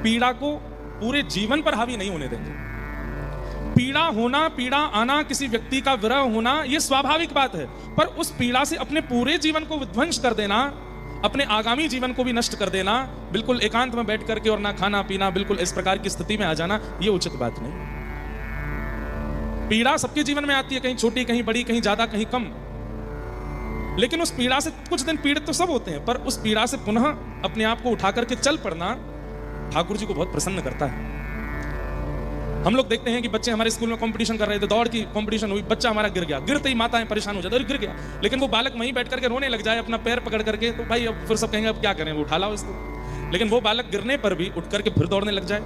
पीड़ा को पूरे जीवन पर हावी नहीं होने देंगे। पीड़ा होना, पीड़ा आना, किसी व्यक्ति का विरह होना, यह स्वाभाविक बात है, पर उस पीड़ा से अपने पूरे जीवन को विध्वंस कर देना, अपने आगामी जीवन को भी नष्ट कर देना, बिल्कुल एकांत में बैठ करके और ना खाना पीना, बिल्कुल इस प्रकार की स्थिति में आ जाना, यह उचित बात नहीं। पीड़ा सबके जीवन में आती है, कहीं छोटी, कहीं बड़ी, कहीं ज्यादा, कहीं कम, लेकिन उस पीड़ा से कुछ दिन पीड़ित तो सब होते हैं, पर उस पीड़ा से पुनः अपने आप को उठा करके चल पड़ना ठाकुर जी को बहुत प्रसन्न करता है। हम लोग देखते हैं कि बच्चे हमारे स्कूल में कंपटीशन कर रहे थे, दौड़ की कंपटीशन हुई, बच्चा हमारा गिर गया, गिरते ही माताएं परेशान हो जाती है, गिर गया, लेकिन वो बालक वहीं बैठ करके रोने लग जाए अपना पैर पकड़ करके, तो भाई अब फिर सब कहेंगे अब क्या करें, वो उठा लाओ इसको। लेकिन वो बालक गिरने पर भी उठ करके फिर दौड़ने लग जाए,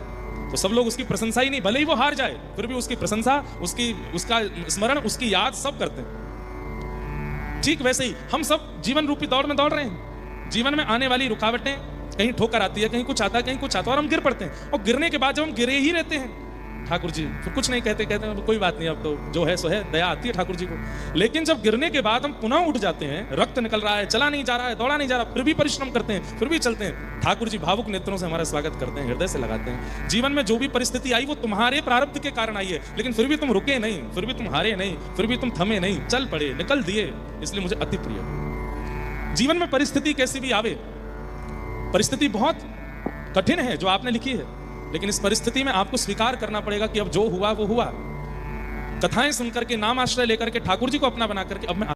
तो सब लोग उसकी प्रशंसा ही नहीं, भले ही वो हार जाए फिर भी उसकी प्रशंसा, उसका स्मरण, उसकी याद सब करते हैं। ठीक वैसे ही हम सब जीवन रूपी दौड़ में दौड़ रहे हैं। जीवन में आने वाली रुकावटें, कहीं ठोकर आती है, कहीं कुछ आता है, कहीं कुछ आता है, और हम गिर पड़ते हैं, और गिरने के बाद जब हम गिरे ही रहते हैं, ठाकुर जी फिर कुछ नहीं कहते, कहते हैं कोई बात नहीं, अब तो जो है सो है, दया आती है ठाकुर जी को। लेकिन जब गिरने के बाद हम पुनः उठ जाते हैं, रक्त निकल रहा है, चला नहीं जा रहा है, दौड़ा नहीं जा रहा, फिर भी परिश्रम करते हैं, फिर भी चलते हैं, ठाकुर जी भावुक नेत्रों से हमारा स्वागत करते हैं, हृदय से लगाते हैं। जीवन में जो भी परिस्थिति आई वो तुम्हारे प्रारब्ध के कारण आई है, लेकिन फिर भी तुम रुके नहीं, फिर भी तुम हारे नहीं, फिर भी तुम थमे नहीं, चल पड़े, निकल दिए, इसलिए मुझे अति प्रिय। जीवन में परिस्थिति कैसी भी आवे, परिस्थिति बहुत कठिन है जो आपने लिखी है, लेकिन इस परिस्थिति में आपको स्वीकार करना पड़ेगा कि अब जो हुआ वो हुआ। कथाएं सुनकर के, नाम आश्रय लेकर के, ठाकुर जी को अपना बना करके अब मैं